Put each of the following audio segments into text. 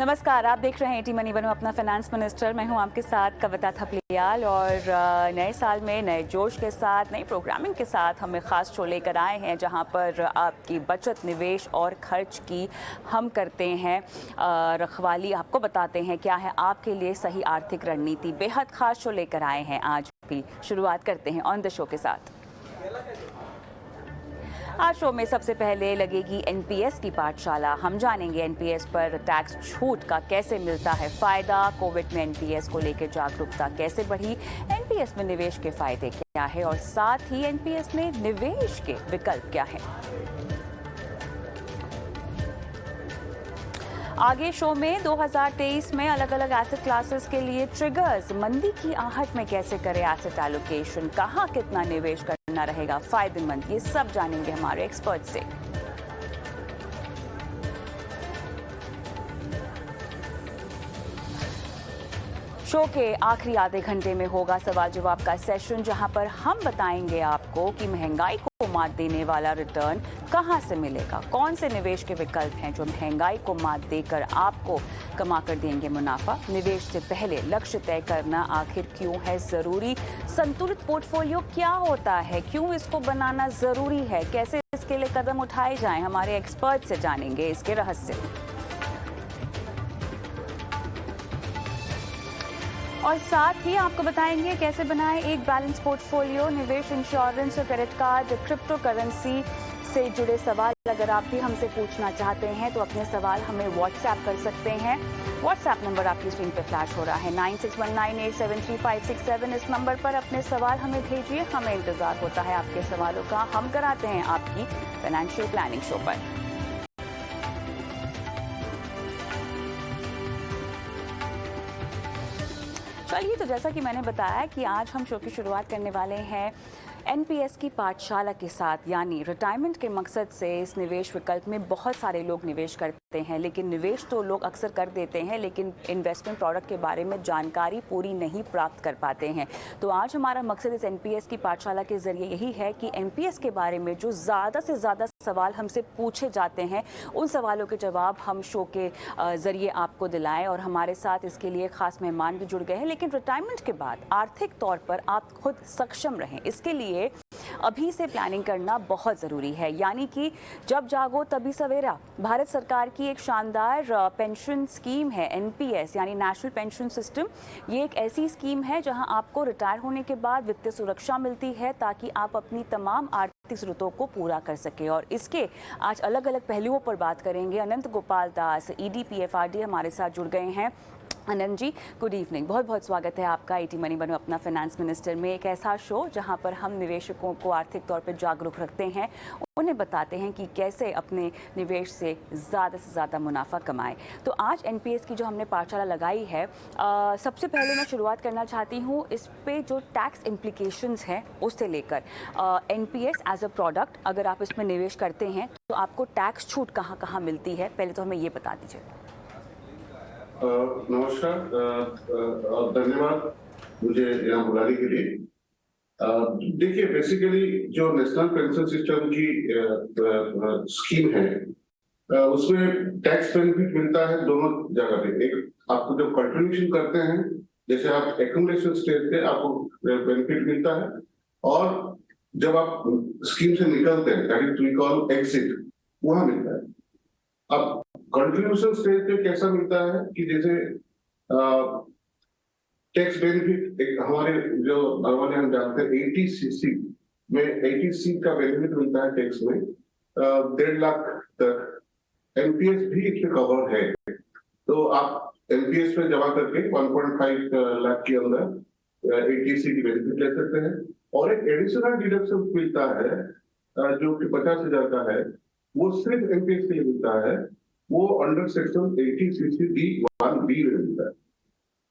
नमस्कार, आप देख रहे हैं एटी मनी बनूं अपना फाइनेंस मिनिस्टर। मैं हूं आपके साथ कविता थपलियाल और नए साल में नए जोश के साथ नई प्रोग्रामिंग के साथ हम एक ख़ास शो लेकर आए हैं जहां पर आपकी बचत, निवेश और खर्च की हम करते हैं रखवाली, आपको बताते हैं क्या है आपके लिए सही आर्थिक रणनीति। बेहद ख़ास शो लेकर आए हैं आज भी। शुरुआत करते हैं ऑन द शो के साथ। आज शो में सबसे पहले लगेगी एनपीएस की पाठशाला। हम जानेंगे एनपीएस पर टैक्स छूट का कैसे मिलता है फायदा, कोविड में एनपीएस को लेकर जागरूकता कैसे बढ़ी, एनपीएस में निवेश के फायदे क्या है और साथ ही एनपीएस में निवेश के विकल्प क्या है। आगे शो में 2023 में अलग अलग एसेट क्लासेस के लिए ट्रिगर्स, मंदी की आहट में कैसे करें एसेट एलोकेशन, कहां कितना निवेश करना रहेगा फायदेमंद, ये सब जानेंगे हमारे एक्सपर्ट से। शो के आखिरी आधे घंटे में होगा सवाल जवाब का सेशन जहां पर हम बताएंगे आपको कि महंगाई को मात देने वाला रिटर्न कहां से मिलेगा, कौन से निवेश के विकल्प हैं जो महंगाई को मात देकर आपको कमा कर देंगे मुनाफा। निवेश से पहले लक्ष्य तय करना आखिर क्यों है जरूरी, संतुलित पोर्टफोलियो क्या होता है, क्यों इसको बनाना जरूरी है, कैसे इसके लिए कदम उठाए जाएं, हमारे एक्सपर्ट से जानेंगे इसके रहस्य। और साथ ही आपको बताएंगे कैसे बनाएं एक बैलेंस पोर्टफोलियो, निवेश, इंश्योरेंस और क्रेडिट कार्ड, क्रिप्टो करेंसी से जुड़े सवाल अगर आप भी हमसे पूछना चाहते हैं तो अपने सवाल हमें व्हाट्सएप कर सकते हैं। व्हाट्सएप नंबर आपकी स्क्रीन पे फ्लैश हो रहा है 9619873567। इस नंबर पर अपने सवाल हमें भेजिए, हमें इंतजार होता है आपके सवालों का। हम कराते हैं आपकी फाइनेंशियल प्लानिंग शो पर। चलिए, तो जैसा कि मैंने बताया कि आज हम शो की शुरुआत करने वाले हैं एनपीएस की पाठशाला के साथ, यानी रिटायरमेंट के मकसद से इस निवेश विकल्प में बहुत सारे लोग निवेश करते हैं। लेकिन निवेश तो लोग अक्सर कर देते हैं, लेकिन इन्वेस्टमेंट प्रोडक्ट के बारे में जानकारी पूरी नहीं प्राप्त कर पाते हैं। तो आज हमारा मकसद इस एनपीएस की पाठशाला के जरिए यही है कि एनपीएस के बारे में जो ज़्यादा से ज़्यादा सवाल हमसे पूछे जाते हैं उन सवालों के जवाब हम शो के ज़रिए आपको दिलाएं। और हमारे साथ इसके लिए ख़ास मेहमान भी जुड़ गए हैं। लेकिन रिटायरमेंट के बाद आर्थिक तौर पर आप खुद सक्षम रहें, इसके लिए अभी से प्लानिंग करना बहुत ज़रूरी है। यानी कि जब जागो तभी सवेरा। भारत सरकार की एक शानदार पेंशन स्कीम है एनपीएस, यानी नेशनल पेंशन सिस्टम। ये एक ऐसी स्कीम है जहां आपको रिटायर होने के बाद वित्तीय सुरक्षा मिलती है ताकि आप अपनी तमाम आर्थिक ज़रूरतों को पूरा कर सके। और इसके आज अलग अलग पहलुओं पर बात करेंगे। अनंत गोपाल दास, ईडीपीएफआरडी हमारे साथ जुड़ गए हैं। आनंद जी, गुड इवनिंग, बहुत बहुत स्वागत है आपका एटी मनी बनूं अपना फाइनेंस मिनिस्टर में। एक ऐसा शो जहां पर हम निवेशकों को आर्थिक तौर पर जागरूक रखते हैं, उन्हें बताते हैं कि कैसे अपने निवेश से ज़्यादा मुनाफा कमाएं। तो आज एनपीएस की जो हमने पाठशाला लगाई है, सबसे पहले मैं शुरुआत करना चाहती हूँ इस पे जो टैक्स इम्प्लीकेशंस हैं उससे लेकर। एनपीएस एज अ प्रोडक्ट अगर आप इसमें निवेश करते हैं तो आपको टैक्स छूट कहाँ कहाँ मिलती है, पहले तो हमें ये बता दीजिए। नमस्कार और धन्यवाद मुझे यहाँ बुलाने के लिए। देखिए, बेसिकली जो नेशनल पेंशन सिस्टम की स्कीम है उसमें टैक्स बेनिफिट मिलता है दोनों जगह पे। एक आपको जब कंट्रीब्यूशन करते हैं, जैसे आप एक्यूमुलेशन स्टेज पे आपको बेनिफिट मिलता है, और जब आप स्कीम से निकलते हैं that is we call exit, वहां मिलता है। अब कंट्रीब्यूशन स्टेज पे कैसा मिलता है कि जैसे टैक्स बेनिफिट एक हमारे जो नॉर्मली हम जानते हैं 80cc में 80C का बेनिफिट मिलता है टैक्स में 1.5 लाख तक। एनपीएस भी इसमें कवर है, तो आप एनपीएस में जमा करके 1.5 लाख के अंदर 80C की बेनिफिट ले सकते हैं। और एक एडिशनल डिडक्शन मिलता है जो कि 50,000 का है, वो सिर्फ एनपीएस के लिए मिलता है। वो अंडर सेक्शन 80cc(1)(b) में मिलता है।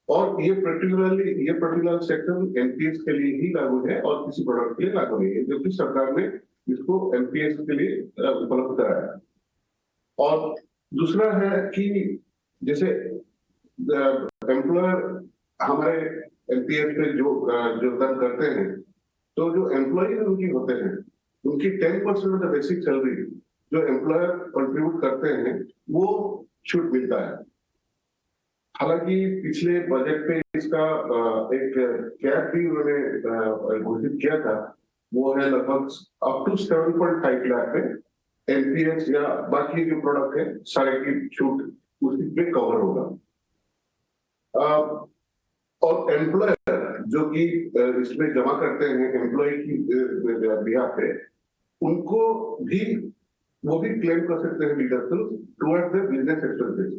और ये पर्टिकुलर सेक्शन एनपीएस के लिए ही लागू है और किसी प्रोडक्ट के लिए लागू नहीं है, जबकि सरकार ने इसको एनपीएस के लिए उपलब्ध कराया। और दूसरा है कि जैसे एम्प्लॉयर हमारे एनपीएस पे जो योगदान करते हैं, तो जो एम्प्लॉय उनकी होते हैं उनकी 10% ऑफ द बेसिक सैलरी जो एम्प्लॉयर कंट्रीब्यूट करते हैं वो छूट मिलता है। हालांकि पिछले बजट पे इसका एक कैप भी उन्होंने घोषित किया था। वो है लगभग अप टू 7.5 लाख पे एनपीएस या बाकी जो प्रोडक्ट है सारे की छूट उसी पे कवर होगा। और एम्प्लॉयर जो कि इसमें जमा करते हैं एम्प्लॉय की बिहार पे, उनको भी वो भी क्लेम कर सकते हैं deduction towards the business expenses.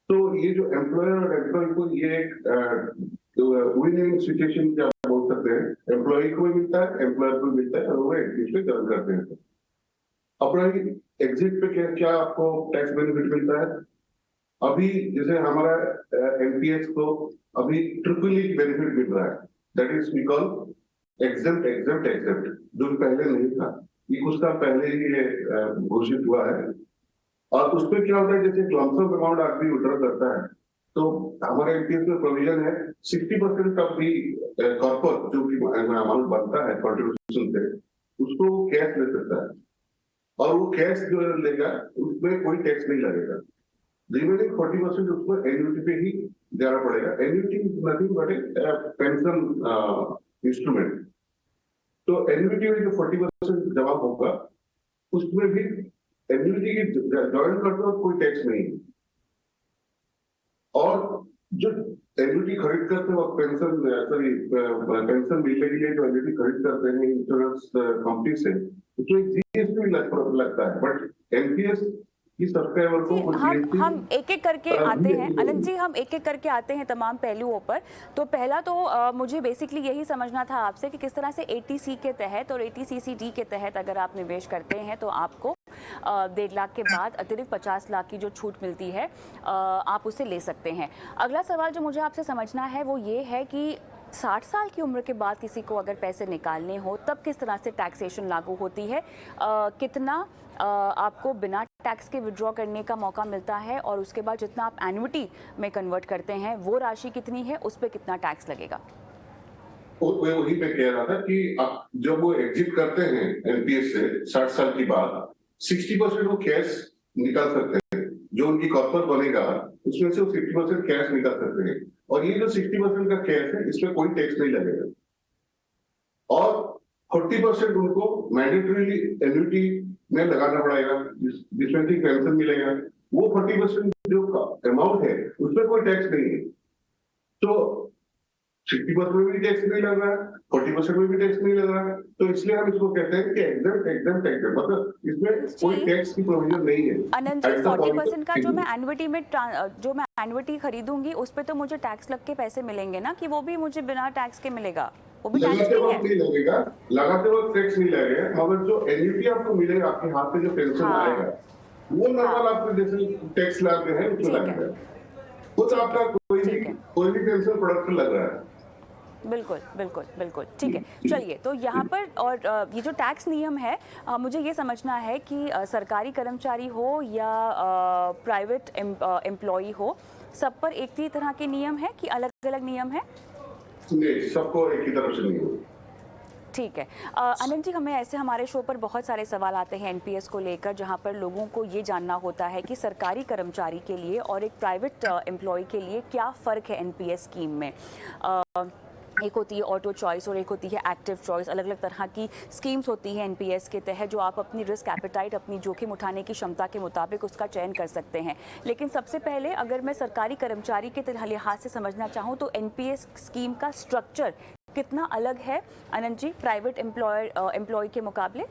तो ये जो एम्प्लॉयर और एम्प्लॉय को ये एक विन विन सिचुएशन क्या बोल सकते हैं, एम्प्लॉय को भी मिलता है, एम्प्लॉयर को भी मिलता है और वो एग्जिट पे जॉइन करते हैं। अपना एग्जिट पे क्या क्या आपको टैक्स बेनिफिट मिलता है? अभी जैसे हमारा एनपीएस को अभी ट्रिपल ई बेनिफिट मिल रहा है, that is we call exempt exempt exempt, जो पहले नहीं था। ये कुछ साल पहले ही ये घोषित हुआ है। और उसमें क्या होता है, जैसे लमसम अमाउंट आदमी विड्रॉ करता है तो हमारे एनपीएस में प्रोविजन है 60% ऑफ दी कॉर्पोरेट जो भी अमाउंट बनता है कंट्रीब्यूशन से, उसको कैश ले सकता है और वो कैश जो लेगा उसमें कोई टैक्स नहीं लगेगा। रिमेनिंग 40% उसको एन्युटी पे ही देना पड़ेगा। Annuity nothing but A pension instrument. तो एन्युटी में जो 40% जमा होगा उसमें भी एन्युटी की ज्वाइन करते वक्त कोई टैक्स नहीं है। और जो एन्युटी खरीद करते वक्त पेंशन मिलने के लिए जो एन्युटी खरीद करते हैं इंश्योरेंस कंपनी से, उसमें जीएसटी लगता है, बट एनपीएस की सब्सक्राइबर को हम एक एक करके आते हैं अनंत जी, हम एक एक करके आते हैं तमाम पहलुओं पर। तो पहला तो मुझे बेसिकली यही समझना था आपसे कि किस तरह से एटीसी के तहत और एटीसीसीडी के तहत अगर आप निवेश करते हैं तो आपको 1.5 लाख के बाद अतिरिक्त 50 लाख की जो छूट मिलती है आप उसे ले सकते हैं। अगला सवाल जो मुझे आपसे समझना है वो ये है कि 60 साल की उम्र के बाद किसी को अगर पैसे निकालने हो तब किस तरह से टैक्सेशन लागू होती है, कितना आपको बिना टैक्स के विड्रॉ करने का मौका मिलता है और उसके बाद जितना आप एन्युटी में कन्वर्ट करते हैं वो राशि कितनी है, उस पर कितना टैक्स लगेगा? वही पे कह रहा था कि आप जब वो एग्जिट करते हैं एनपीएस से 60 साल के बाद 60% वो कैश निकाल सकते हैं। जो उनकी कॉर्पोरेट बनेगा उसमें से वो 60% कैश निकाल सकते हैं और ये जो 60% का कैश है इसमें कोई टैक्स नहीं लगेगा। और 40% उनको मैंडेटरीली एन्युटी में लगाना पड़ेगा जिसमें कि पेंशन मिलेगा। वो 40% जो अमाउंट है उसमें कोई टैक्स नहीं है। तो 60% में भी टैक्स नहीं लग रहा है, 40% में भी टैक्स नहीं लग रहा है, तो इसलिए हम इसको कहते हैं कि एग्जेम्प्ट एग्जेम्प्ट एग्जेम्प्ट, मतलब इसमें कोई टैक्स की प्रोविजन नहीं है। अनंत जी, 40% का जो मैं एन्युटी खरीदूंगी उस पर तो मुझे टैक्स लग के पैसे मिलेंगे ना, कि वो भी मुझे बिना टैक्स के मिलेगा? वो भी टैक्स नहीं लगेगा, लगाते वक्त टैक्स नहीं लगेगा, मगर जो एन्युटी आपको मिलेगा आपके हाथ में जो पेंशन आएगा वो नॉर्मल आपको जैसे टैक्स लाते हैं उसमें लगेगा। वो तो आपका कोई भी पेंशन प्रोडक्ट लग रहा है। बिल्कुल बिल्कुल बिल्कुल, ठीक है। चलिए, तो यहाँ पर और ये जो टैक्स नियम है, मुझे ये समझना है कि सरकारी कर्मचारी हो या प्राइवेट एम्प्लॉई हो, सब पर एक ही तरह के नियम है कि अलग अलग नियम है? नहीं, सबको एक ही तरफ से नहीं हो। ठीक है। अनंत जी, हमें ऐसे हमारे शो पर बहुत सारे सवाल आते हैं एनपीएस को लेकर, जहां पर लोगों को ये जानना होता है कि सरकारी कर्मचारी के लिए और एक प्राइवेट एम्प्लॉय के लिए क्या फ़र्क है एनपीएस स्कीम में। एक होती है ऑटो चॉइस और एक होती है एक्टिव चॉइस। अलग अलग तरह की स्कीम्स होती हैं एनपीएस के तहत, जो आप अपनी रिस्क एपेटाइट, अपनी जोखिम उठाने की क्षमता के मुताबिक उसका चयन कर सकते हैं। लेकिन सबसे पहले अगर मैं सरकारी कर्मचारी के लिहाज से समझना चाहूँ तो एनपीएस स्कीम का स्ट्रक्चर कितना अलग है अनंत जी प्राइवेट एम्प्लॉय के मुकाबले?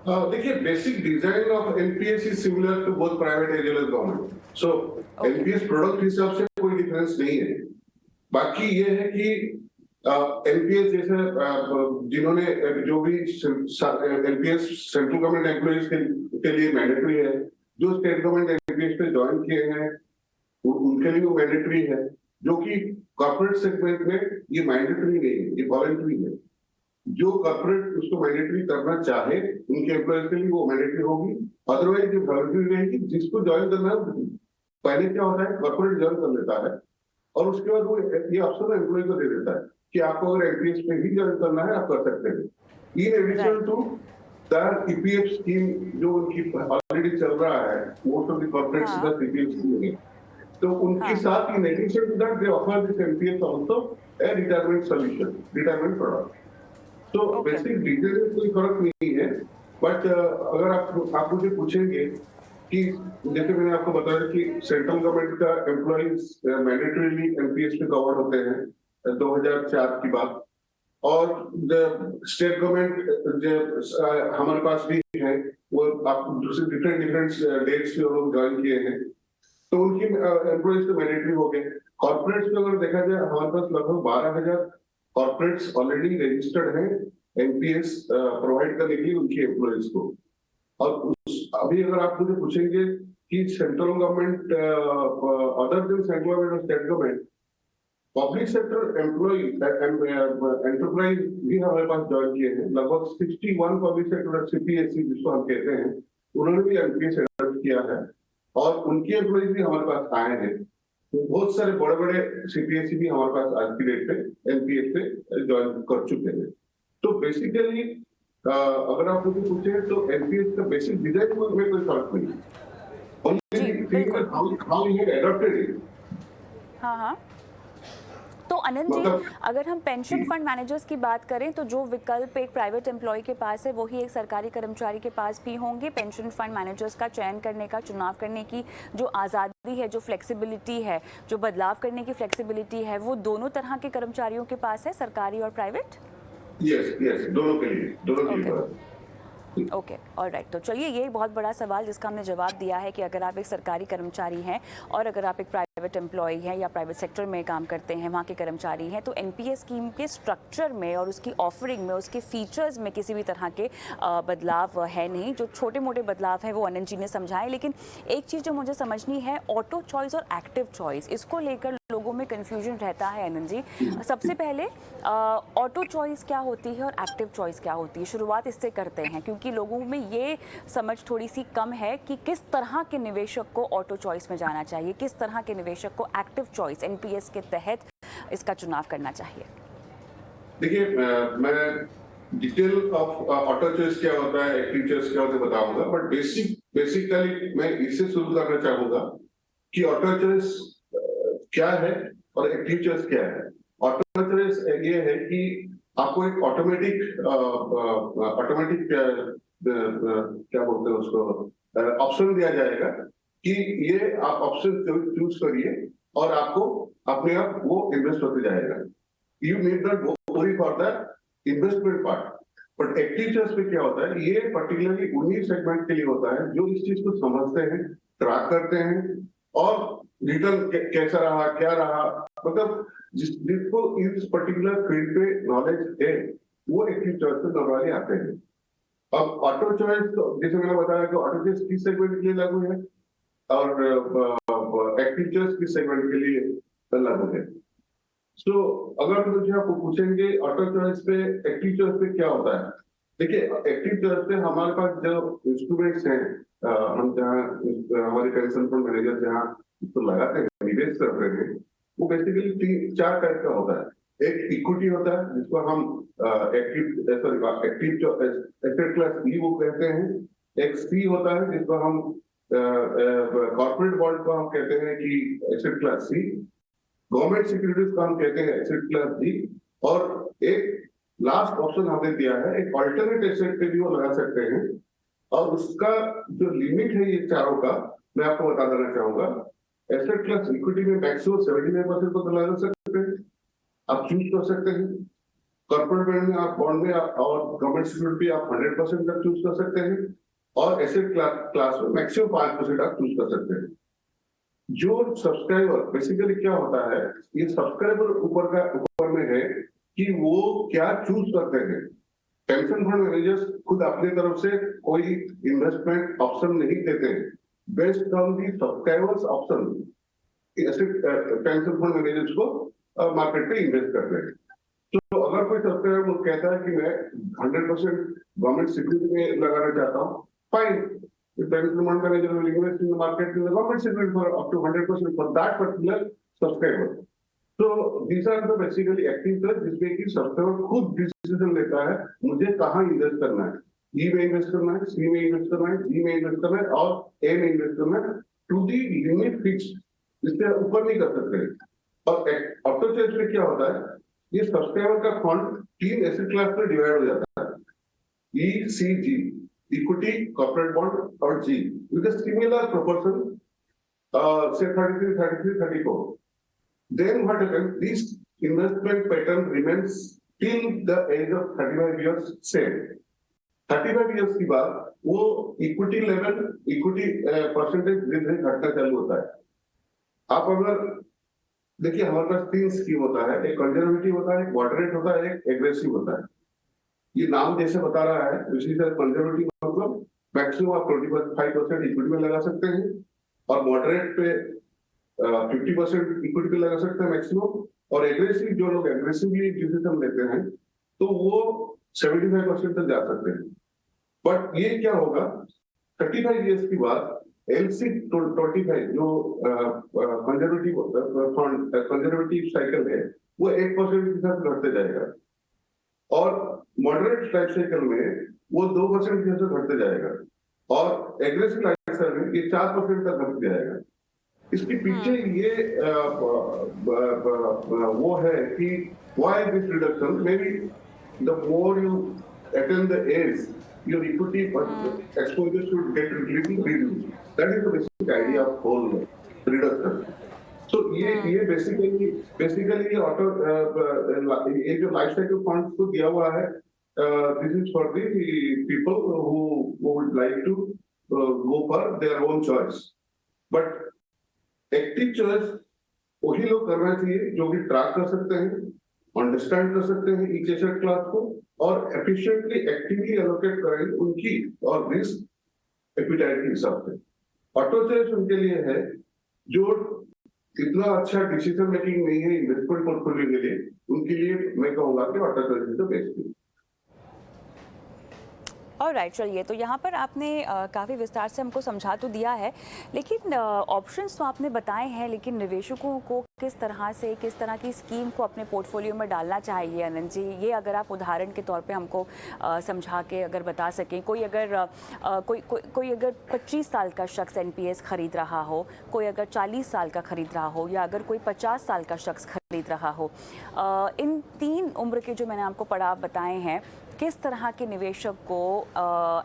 देखिए, basic design of NPS is similar to both private as well as government. So NPS product हिसाब से कोई डिफरेंस नहीं है। बाकी ये है कि एनपीएस जैसे जिन्होंने जो भी एनपीएस सेंट्रल गवर्नमेंट एम्प्लॉइज के लिए मैंडेटरी है, जो स्टेट गवर्नमेंट एनपीएस पे ज्वाइन किए हैं उनके लिए वो मैंडेटरी है, जो कि कॉर्पोरेट सेगमेंट में ये मैंडेटरी नहीं है, ये वॉलंटरी है। जो कॉर्पोरेट उसको मैंडेटरी करना चाहे उनके एम्प्लॉयज के लिए वो मैंडेटरी होगी, अदरवाइज ये वॉलंटरी रहेगी। जिसको ज्वाइन करना है, पहले क्या होता है कॉर्पोरेट ज्वाइन कर लेता है और उसके बाद वो ये ऑप्शन एम्प्लॉय को दे देता है कि आपको अगर एनपीएस पे ही ज्वाइन करना है आप कर सकते हैं। In addition to the EPF scheme जो उनकी ऑलरेडी चल रहा है, मोस्ट ऑफ द कॉर्पोरेट्स का ईपीएफ स्कीम है। तो उनके हाँ, साथ ही negation to that they offer this NPS also a retirement solution, retirement product. तो ओके, बेसिक डिटेल में कोई फर्क नहीं है, बट अगर आप मुझे पूछेंगे कि जैसे मैंने आपको बताया कि सेंट्रल गवर्नमेंट का एम्प्लॉइज मैंडेटरीली एनपीएस में कवर होते हैं 2004 की बात, और स्टेट गवर्नमेंट जो हमारे पास भी है वो आप दूसरे डिफरेंट डिफरेंट डेट्स पे लोग ज्वाइन किए हैं, तो उनकी एम्प्लॉइज तो मैंडेटरी हो गए। कॉर्पोरेट्स में अगर देखा जाए हमारे पास लगभग 12,000 कॉर्पोरेट्स ऑलरेडी रजिस्टर्ड हैं एनपीएस प्रोवाइड करने के लिए उनकी एम्प्लॉइज को। और अभी अगर आप मुझे पूछेंगे कि central government other than central government और state government public sector employ enterprise भी हमारे पास ज्वाइन किए हैं, लगभग 61 पब्लिक सेक्टर सीपीएसई जिसको हम कहते हैं, उन्होंने भी एनपीएस एडॉप्ट किया है और उनकी एम्प्लॉइज भी हमारे पास आए हैं। तो बहुत सारे बड़े बड़े सीपीएसई भी हमारे पास आज की डेट पे एनपीएस पे ज्वाइन कर चुके हैं। तो बेसिकली अगर आप मुझे पूछे तो एनपीएस का बेसिक डिजाइन में कोई फर्क नहीं है, जी, ओनली बिल्कुल। How you adopted it. हाँ, हाँ। तो अनंत जी, मतलब अगर हम पेंशन फंड मैनेजर्स की बात करें तो जो विकल्प एक प्राइवेट एम्प्लॉय के पास है वही एक सरकारी कर्मचारी के पास भी होंगे। पेंशन फंड मैनेजर्स का चयन करने का, चुनाव करने की जो आज़ादी है, जो फ्लेक्सिबिलिटी है, जो बदलाव करने की फ्लेक्सिबिलिटी है, वो दोनों तरह के कर्मचारियों के पास है, सरकारी और प्राइवेट। यस यस, दोनों के लिए बात। Okay, alright. तो चलिए, ये बहुत बड़ा सवाल जिसका हमने जवाब दिया है कि अगर आप एक सरकारी कर्मचारी हैं और अगर आप एक प्राइवेट एम्प्लॉय हैं या प्राइवेट सेक्टर में काम करते हैं, वहाँ के कर्मचारी हैं, तो एनपीएस स्कीम के स्ट्रक्चर में और उसकी ऑफरिंग में, उसके फीचर्स में किसी भी तरह के बदलाव है नहीं। जो छोटे मोटे बदलाव हैं वो अनंत जी ने समझाए, लेकिन एक चीज़ जो मुझे समझनी है, ऑटो चॉइस और एक्टिव चॉइस, इसको लेकर लोगों में कन्फ्यूजन रहता है अनंत जी। सबसे पहले ऑटो चॉइस क्या होती है और एक्टिव चॉइस क्या होती है, शुरुआत इससे करते हैं, क्योंकि लोगों में ये समझ थोड़ी सी कम है कि किस तरह के निवेशक को ऑटो चॉइस में जाना चाहिए, किस तरह के निवेशक को एक्टिव चॉइस एनपीएस के तहत इसका चुनाव करना चाहिए। देखिए, मैं डिटेल ऑफ ऑटो चॉइस क्या होता है, एक्टिव चॉइस क्या होता है बताऊंगा, बट बेसिकली मैं इससे शुरू करना चाहूंगा कि ऑटो चॉइस क्या है और एक्टिव चॉइस क्या है। ऑटो चॉइस ये है कि आपको एक ऑटोमेटिक क्या बोलते हैं उसको, ऑप्शन दिया जाएगा कि ये आप ऑप्शन चूज करिए और आपको अपने आप वो इन्वेस्ट होते जाएगा। You need not worry for the investment part. But active choice में क्या होता है, ये पर्टिकुलरली उन्हीं सेगमेंट के लिए होता है जो इस चीज को समझते हैं, ट्रैक करते हैं और रिटर्न कैसा रहा, क्या रहा, मतलब जिसको इस पर्टिकुलर फील्ड पे नॉलेज है वो एक्टिव चॉइस पे नॉर्मली आते हैं। अब ऑटो चॉइस, जैसे मैंने बताया कि ऑटो चॉइस किस सेगमेंट के लिए लागू है और एक्टिव चॉइस किस सेगमेंट के लिए लागू है। तो अगर मुझे आप पूछेंगे ऑटो चॉइस पे एक्टिव चॉइस पे क्या होता है, देखिए एक्टिव चॉइस पे हमारे पास जो इंस्ट्रूमेंट्स हैं, हम जहाँ हमारे पेंशन फंड मैनेजर जहाँ इसको लगाते हैं, निवेश करते हैं, वो बेसिकली 4 टाइप का होता है। एक इक्विटी होता है जिसको हम एक्टिव एसेट क्लास बी वो कहते हैं। एक सी होता है जिसको हम कॉर्पोरेट बॉन्ड को हम कहते हैं कि asset class C. Government securities को हम कहते हैं एसेट क्लास डी। और एक लास्ट ऑप्शन हमने दिया है, एक ऑल्टरनेट एसेट पे भी वो लगा सकते हैं और उसका जो लिमिट है ये चारों का मैं आपको बता देना चाहूंगा। एसेट क्लास इक्विटी में मैक्सिमम 79% को लगा सकते हैं, आप चूज कर सकते हैं। कॉर्पोरेट बॉन्ड में और गवर्नमेंट सिक्योरिटी आप 100% तक चूज कर सकते हैं और एसेट क्लास में मैक्सिमम 5% आप चूज कर सकते हैं। जो सब्सक्राइबर बेसिकली क्या होता है, ये सब्सक्राइबर ऊपर में है कि वो क्या चूज करते हैं। पेंशन फंड मैनेजर्स खुद अपनी तरफ से कोई इन्वेस्टमेंट ऑप्शन नहीं देते हैं, based on the subscribers option pension fund managers को मार्केट पे इन्वेस्ट करते हैं। तो अगर कोई सब्सक्राइबर कहता है कि मैं 100% गवर्नमेंट सिक्योरिटी में लगाना चाहता हूँ, fine, the pension fund manager will invest in the market in the government security for up to 100% for that particular subscriber. So these are the basically active choice जिसमें कि सब्सक्राइबर खुद decision लेता है मुझे कहाँ इन्वेस्ट करना है, ई में इन्वेस्ट करना है, सी में इन्वेस्ट करना है, जी में इन्वेस्ट करना है और ए में इन्वेस्ट करना है, टू दी लिमिट फिक्स इससे ऊपर नहीं कर सकते। और ऑटो चॉइस में क्या होता है, ये सब्सक्राइबर का फंड 3 एसेट क्लास में डिवाइड हो जाता है, E C G, equity, corporate bond और G, with a similar proportion, say 33, 33, 34. Then what happens? This investment pattern remains till the age of 35 years same. 35 years के बाद वो equity level, equity percentage धीरे धीरे घटना चालू होता है। आप अगर देखिए, हमारे पास 3 स्कीम होता है, एक कंजर्वेटिव होता है, एक मॉडरेट होता है, एक एग्रेसिव होता है। ये नाम जैसे बता रहा है, उसी तरह कंजर्वेटिव मतलब मैक्सिमम आप 25% इक्विटी में लगा सकते हैं, और मॉडरेट पे 50% इक्विटी पे लगा सकते हैं मैक्सिमम, और एग्रेसिव जो लोग एग्रेसिवली डिसीजन लेते हैं तो वो 75% तक जा सकते हैं। बट ये क्या होगा, 35 इयर्स के बाद एलसी 25 जो कंजर्वेटिव फंड कंजर्वेटिव साइकिल है वो 1% के साथ घटते जाएगा, और मॉडरेट लाइफ साइकिल में वो 2% के साथ घटते जाएगा, और एग्रेसिव लाइफ साइकिल में ये 4% तक घट जाएगा। इसके पीछे ये वो है कि why this reduction, may be the more you attain the age, your equity exposure should get little reduced. That is the basic idea of whole reduction. So ये basically auto ये जो life cycle funds को दिया हुआ है, this is for the people who would like to go for their own choice. But active choice वही लोग करना चाहिए जो भी ट्रैक कर सकते हैं, अंडरस्टैंड कर सकते हैं ईच एसेट क्लास को, और एफिशिएंटली एक्टिवली एलोकेट करें उनकी और रिस्क एपिटाइट के हिसाब से। ऑटो चॉइस उनके लिए है जो इतना अच्छा डिसीजन मेकिंग नहीं है इन्वेस्टमेंट पोर्टफोलियो के लिए, उनके लिए मैं कहूंगा कि auto choice is the best. Alright, चलिए, तो यहाँ पर आपने काफ़ी विस्तार से हमको समझा तो दिया है, लेकिन ऑप्शंस तो आपने बताए हैं, लेकिन निवेशकों को किस तरह की स्कीम को अपने पोर्टफोलियो में डालना चाहिए अनंत जी, ये अगर आप उदाहरण के तौर पे हमको समझा के अगर बता सकें। कोई अगर 25 साल का शख्स एनपीएस खरीद रहा हो, कोई अगर 40 साल का खरीद रहा हो, या अगर कोई 50 साल का शख्स खरीद रहा हो, इन 3 उम्र के जो मैंने आपको पड़ाव बताए हैं, किस तरह के निवेशक को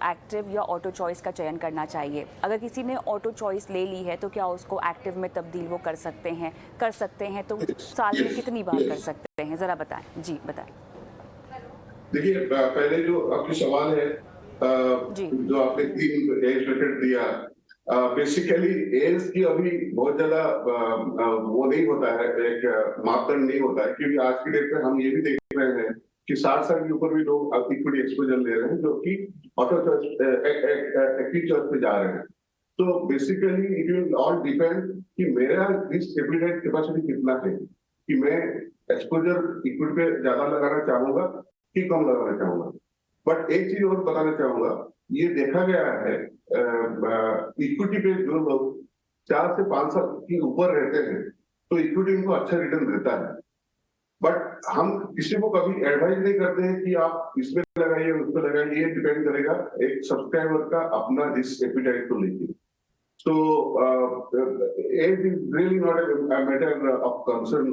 एक्टिव या ऑटो चॉइस का चयन करना चाहिए? अगर किसी ने ऑटो चॉइस ले ली है तो क्या उसको एक्टिव में तब्दील वो कर सकते हैं तो साल में कितनी बार कर सकते हैं, जरा बताएं। जी बताएं। देखिए, पहले जो आपकी सवाल है, जो आपने 3 एज ब्रैकेट दिया, बेसिकली एज की अभी बहुत ज्यादा वो नहीं होता है, एक मापदंड नहीं होता है, क्योंकि आज की डेट में हम ये भी देख रहे हैं कि 60 साल के ऊपर भी लोग इक्विटी एक्सपोजर ले रहे हैं जो कि ऑटो चॉइस एक्टिव चॉइस पे जा रहे हैं। तो basically it will all depend कि मेरा रिस्क एपिटाइट कैपेसिटी कितना है, कि मैं एक्सपोजर इक्विटी पे ज्यादा लगाना चाहूंगा कि कम लगाना चाहूंगा। बट एक चीज और बताना चाहूंगा, ये देखा गया है इक्विटी पे जो लोग 4 से 5 साल के ऊपर रहते हैं तो इक्विटी उनको अच्छा रिटर्न देता है। बट हम किसी को कभी एडवाइज नहीं करते हैं कि आप इसमें लगाइए उसमें लगाइए, ये डिपेंड करेगा एक सब्सक्राइबर का अपना रिस्क एपिटाइट को लेके। So age is really not a matter of concern,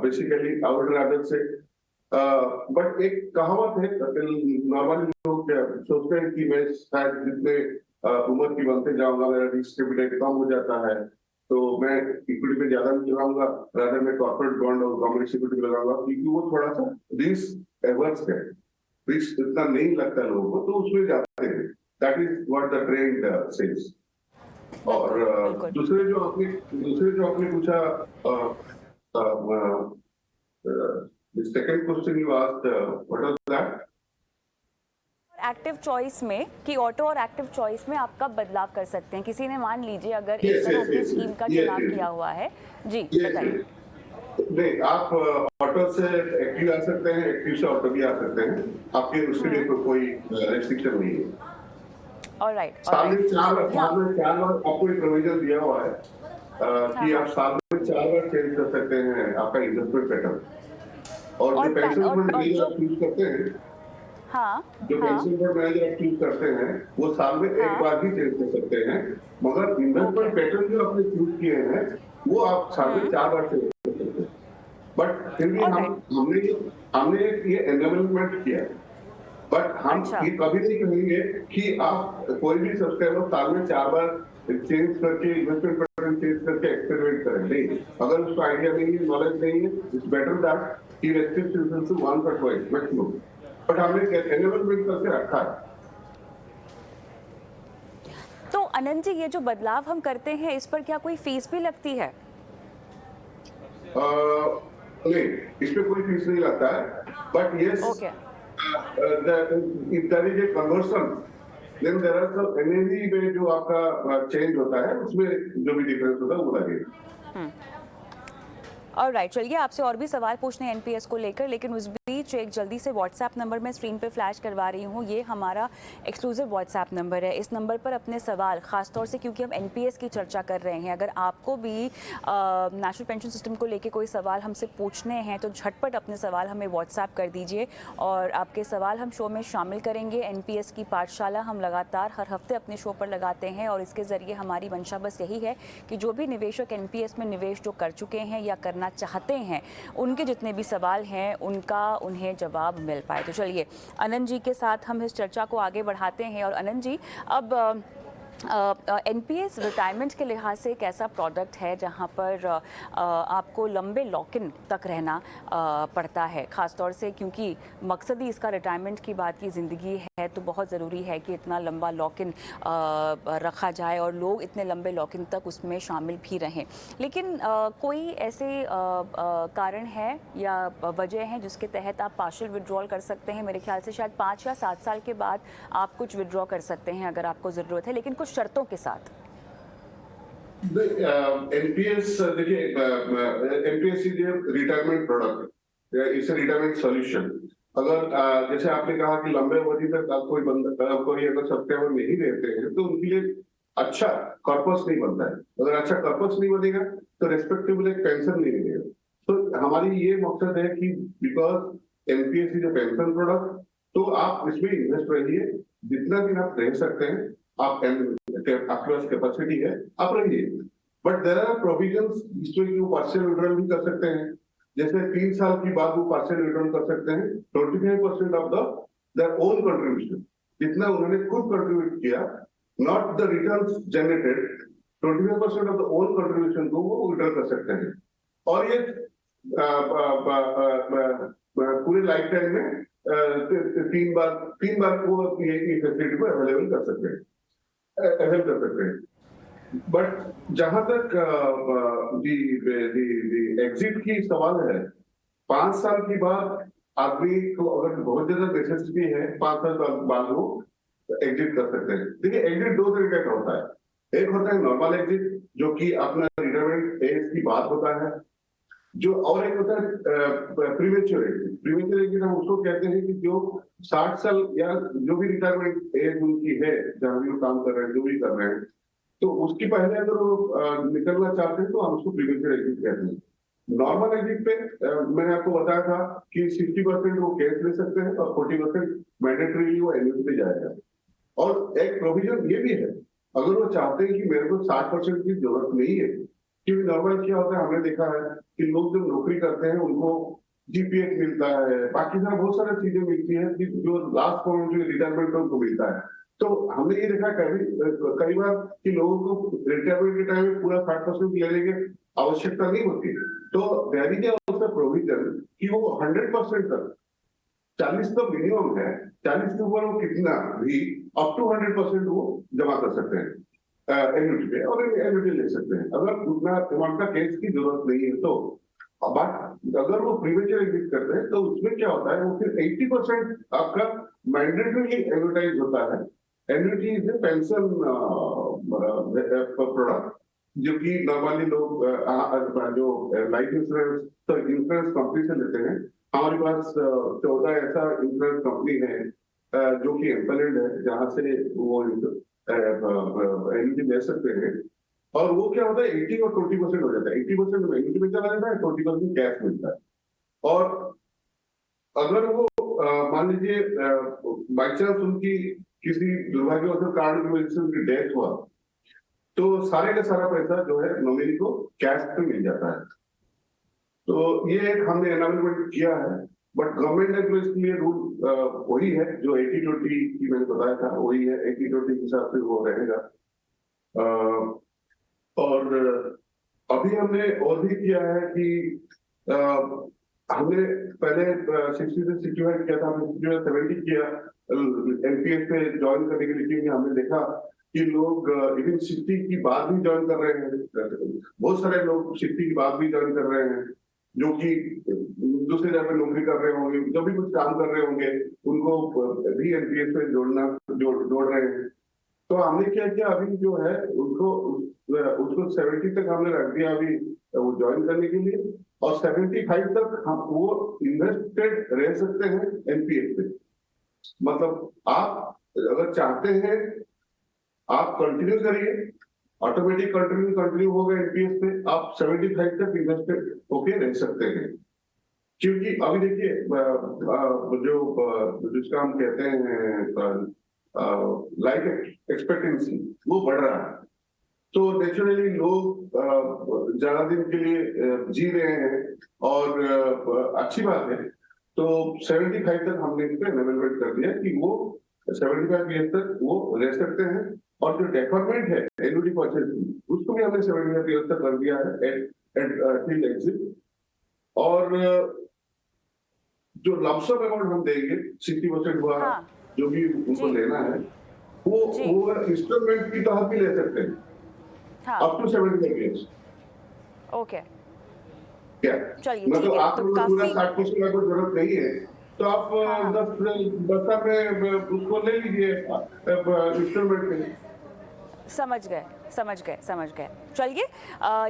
basically I would rather say, but एक कहावत है, नॉर्मली लोग सोचते हैं कि मैं शायद जितने उम्र की बनते जाऊंगा मेरा रिस्क एपिटाइट कम हो जाता है, तो मैं इक्विटी पे ज्यादा नहीं लगाऊंगा, रादर मैं कॉर्पोरेट बॉन्ड और गवर्नमेंट सिक्योरिटी पे लगाऊंगा, क्योंकि वो थोड़ा सा रिस्क एवर्स है, रिस्क इतना नहीं लगता लोगों को, तो उसमें जाते हैं। That is what the trend says. और दूसरे जो आपने पूछा, the second question you asked, what was that? Active choice में कि ऑटो और एक्टिव चॉइस में आप कब बदलाव कर सकते हैं? किसी ने मान लीजिए अगर एक तरह की स्कीम का चुनाव किया हुआ है, जी बताइए। नहीं, आप ऑटो से एक्टिव आ सकते हैं, एक्टिव से ऑटो भी आ सकते हैं, आपके उसके लिए कोई रेस्ट्रिक्शन नहीं है। ऑलराइट, साल में 4 बार आपको एक प्रोविजन दिया हुआ है कि आप साल में 4 बार चेंज कर सकते हैं आपका इन्वेस्टमेंट पैटर्न, और जो पेंशन फंड मैनेजर आप चूज करते हैं, जो पेंशन फंड मैनेजर आप चूज करते हैं, वो साल में एक बार ही चेंज कर सकते हैं, मगर इन्वेस्टमेंट पैटर्न जो आपने चूज किए हैं वो आप साल में 4 बार चेंज कर सकते हैं। बट फिर भी ऑल राइट। हमने हमने ये एनवेलमेंट किया है। बट हम अच्छा। ये कभी नहीं कहेंगे कि आप कोई भी सब्सक्राइबर साल में 4 बार चेंज करके इन्वेस्टमेंट पैटर्न चेंज करके एक्सपेरिमेंट करें, नहीं। अगर उसको आइडिया नहीं है, नॉलेज नहीं है, it's better that he restricts himself to once और ट्वाइस मैक्सिमम। बट हमने एनवेलमेंट करके रखा है। तो अनंत जी, ये जो बदलाव हम करते हैं इस पर क्या कोई फीस भी लगती है? नहीं, इस पे कोई फीस नहीं लगता है। But yes, okay. if there is a conversion, then there are some NAV में जो आपका चेंज होता है, उसमें जो भी डिफरेंस होता है वो लगेगा। और राइट, चलिए आपसे और भी सवाल पूछने हैं एनपीएस को लेकर, लेकिन उस बीच एक जल्दी से व्हाट्सएप नंबर मैं स्क्रीन पे फ्लैश करवा रही हूँ। ये हमारा एक्सक्लूसिव व्हाट्सएप नंबर है। इस नंबर पर अपने सवाल, खासतौर से क्योंकि हम एनपीएस की चर्चा कर रहे हैं, अगर आपको भी नेशनल पेंशन सिस्टम को लेकर कोई सवाल हमसे पूछने हैं तो झटपट अपने सवाल हमें व्हाट्सएप कर दीजिए और आपके सवाल हम शो में शामिल करेंगे। एनपीएस की पाठशाला हम लगातार हर हफ्ते अपने शो पर लगाते हैं और इसके ज़रिए हमारी मंशा बस यही है कि जो भी निवेशक एनपीएस में निवेश जो कर चुके हैं या करना चाहते हैं, उनके जितने भी सवाल हैं उनका उन्हें जवाब मिल पाए। तो चलिए अनंत जी के साथ हम इस चर्चा को आगे बढ़ाते हैं। और अनंत जी, अब एनपीएस रिटायरमेंट के लिहाज से एक ऐसा प्रोडक्ट है जहां पर आपको लंबे लॉक इन तक रहना पड़ता है, ख़ासतौर से क्योंकि मकसद ही इसका रिटायरमेंट की बात की ज़िंदगी है, तो बहुत ज़रूरी है कि इतना लंबा लॉक इन रखा जाए और लोग इतने लंबे लॉक इन तक उसमें शामिल भी रहें। लेकिन कोई ऐसे कारण है या वजह है जिसके तहत आप पार्शियल विड्रॉल कर सकते हैं? मेरे ख्याल से शायद 5 या 7 साल के बाद आप कुछ विड्रॉ कर सकते हैं अगर आपको ज़रूरत है, लेकिन कुछ शर्तों के साथ। एनपीएस देखिए, NPS is retirement product, it's retirement solution. अगर जैसे आपने कहा कि लंबे अवधि तक आप कोई बंदा कोई अगर सब्सक्राइबर नहीं रहते हैं तो उनके लिए अच्छा कॉर्पस नहीं बनता है। अगर अच्छा कॉर्पस नहीं बनेगा तो रेस्पेक्टेबल एक पेंशन नहीं मिलेगा। तो हमारी ये मकसद है कि because NPS is a pension product, तो आप इसमें इन्वेस्ट रहिए, जितना दिन आप रह सकते हैं, आप आपके पास कैपेसिटी है, आप रहिए। बट देयर आर प्रोविजंस जिसमें कि वो पार्शियल विड्रॉल भी कर सकते हैं। जैसे 3 साल के बाद वो पार्शियल विड्रॉल कर सकते हैं 25% ऑफ देयर ओन कंट्रीब्यूशन, जितना उन्होंने खुद कंट्रीब्यूट किया, not the returns generated, 25% of the own contribution को वो विड्रॉ कर सकते हैं। और ये पूरे लाइफ टाइम में 3 बार वो ये फैसिलिटी को अवेलेबल कर सकते हैं, अवेल कर सकते हैं। बट जहां तक एग्जिट की सवाल है, 5 साल के बाद आदमी को अगर बहुत ज्यादा नेसेसिटी है, 5 साल बाद वो एग्जिट कर सकते हैं। देखिए, एग्जिट 2 तरीके का होता है। एक होता है नॉर्मल एग्जिट, जो कि अपना रिटायरमेंट एज की बात होता है, जो और एक होता है प्रीमेच्योर एग्जिट। प्रीमेच्योर एग्जिट हम उसको कहते हैं कि जो 60 साल या जो भी रिटायरमेंट एज उनकी है, जहां भी वो काम कर रहे हैं, जो भी कर रहे हैं, तो उसकी पहले अगर वो निकलना चाहते हैं तो हम उसको प्रीमेच्योर एग्जिट कहते हैं। नॉर्मल एग्जिट पे मैंने आपको बताया था कि 60% वो कैश ले सकते हैं और 40% मैंडेटरीली वो एन्युटी पे जाएगा। और एक प्रोविजन ये भी है, अगर वो चाहते हैं कि मेरे को 60% की जरूरत नहीं है, क्योंकि नॉर्मल क्या होता है, हमने देखा है कि लोग जब नौकरी करते हैं उनको जीपीएफ मिलता है, बाकी सारा बहुत सारी चीजें मिलती है कि जो लास्ट मोमेंट जो रिटायरमेंट में उनको मिलता है। तो हमने ये देखा कई बार कि लोगों को रिटायरमेंट के टाइम में पूरा 60% लेने की आवश्यकता नहीं होती। तो देयर इज आल्सो प्रोविजन कि वो 100% तक, 40 तो मिनिमम है, 40 के ऊपर वो कितना भी अप टू 100% वो जमा कर सकते हैं एन्युटी पे, और एन्युटी ले सकते हैं अगर उतना अमाउंट का कैश की जरूरत नहीं है तो। बट अगर वो प्रीमेच्योर एग्जिट करते हैं तो उसमें क्या होता है, वो फिर 80% आपका मैंडेटरी एडवर्टाइज होता है। Annuity is a pension product, जो कि नॉर्मली लोग जो लाइफ इंश्योरेंस तो इंश्योरेंस कंपनी से लेते हैं। हमारे पास 14 ऐसा इंश्योरेंस कंपनी है जो कि एम्पलेड है, जहां से वो एन्युटी ले सकते हैं। और वो क्या होता है, 80 और 20% हो जाता है। 80% एन्युटी में चला जाता है, 20% कैश मिलता है। और अगर वो मान लीजिए बाई चांस उनकी किसी दुर्भाग्यवश कारण की वजह से उनकी डेथ हुआ, तो सारे का सारा पैसा जो है नॉमिनी को कैश पे मिल जाता है। तो ये एक हमने एनामेंट किया है, बट गवर्नमेंट ने तो इसके लिए रूल वही है जो 80-20 की मैंने बताया था, वही है 80-20 के हिसाब से वो रहेगा। और अभी हमने और भी किया है कि हमने पहले 60 से 65 किया था, हमने 70 किया एनपीएस पे ज्वाइन करने के लिए, क्योंकि हमने देखा कि लोग इवन 60 की बात भी ज्वाइन कर रहे हैं। बहुत सारे लोग 60 की बात भी ज्वाइन कर रहे हैं जो कि दूसरे जगह पे नौकरी कर रहे होंगे, जो भी कुछ काम कर रहे होंगे, उनको भी एनपीएस पे जोड़ रहे हैं। तो हमने क्या किया, अभी जो है उसको 70 तक हमने रख दिया अभी वो ज्वाइन करने के लिए, और 75 तक हम वो इन्वेस्टेड रह सकते हैं एनपीएस पे। मतलब आप अगर चाहते हैं आप कंटिन्यू करिए, ऑटोमेटिक कंटिन्यू होगा एनपीएस पे, आप 75 तक इन्वेस्टेड होके रह सकते हैं। क्योंकि अभी देखिए जो जिसका हम कहते हैं लाइफ एक्सपेक्टेंसी वो बढ़ रहा है, तो नेचुरली लोग ज्यादा दिन के लिए जी रहे हैं, और अच्छी बात है। तो 75 तक हमने इस पे एनामेंट कर दिया कि वो 75 ईयर तक वो रह सकते हैं, और जो डेफरमेंट है एनुटी परचेज उसको भी हमने 75 ईयर तक कर दिया है टिल एग्जिट। और जो लमसम अमाउंट हम देंगे 60% हुआ, हाँ। जो भी उनको लेना है वो इंस्टॉलमेंट की तहत भी ले सकते हैं, हाँ। Up to 75 years. ओके, क्या चलिए मतलब ठीक है, आप तो पूरा काफी 60% का कोई जरूरत नहीं है, तो आप हाँ। 10 में उसको ले लीजिए इंस्टॉलमेंट में। समझ गए। चलिए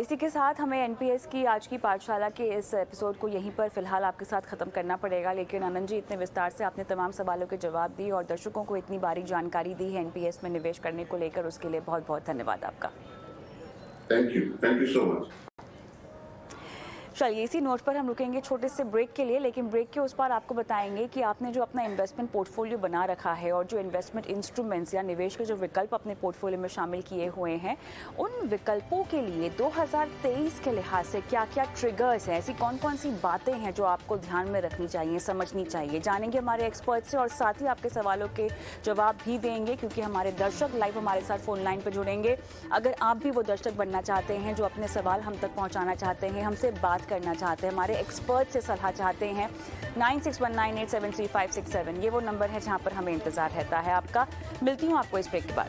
इसी के साथ हमें एनपीएस की आज की पाठशाला के इस एपिसोड को यहीं पर फिलहाल आपके साथ ख़त्म करना पड़ेगा। लेकिन आनंद जी, इतने विस्तार से आपने तमाम सवालों के जवाब दिए और दर्शकों को इतनी बारीक जानकारी दी है एनपीएस में निवेश करने को लेकर, उसके लिए बहुत बहुत धन्यवाद आपका। Thank you so much. चलिए इसी नोट पर हम रुकेंगे छोटे से ब्रेक के लिए, लेकिन ब्रेक के उस पार आपको बताएंगे कि आपने जो अपना इन्वेस्टमेंट पोर्टफोलियो बना रखा है और जो इन्वेस्टमेंट इंस्ट्रूमेंट्स या निवेश के जो विकल्प अपने पोर्टफोलियो में शामिल किए हुए हैं, उन विकल्पों के लिए 2023 के लिहाज से क्या क्या ट्रिगर्स हैं, ऐसी कौन कौन सी बातें हैं जो आपको ध्यान में रखनी चाहिए, समझनी चाहिए। जानेंगे हमारे एक्सपर्ट से और साथ ही आपके सवालों के जवाब भी देंगे, क्योंकि हमारे दर्शक लाइव हमारे साथ फोन लाइन पर जुड़ेंगे। अगर आप भी वो दर्शक बनना चाहते हैं जो अपने सवाल हम तक पहुँचाना चाहते हैं, हमसे बात करना चाहते हैं, हमारे एक्सपर्ट से सलाह चाहते हैं, 9619873567 ये वो नंबर है जहां पर हमें इंतजार रहता है आपका। मिलती हूं आपको इस ब्रेक के बाद।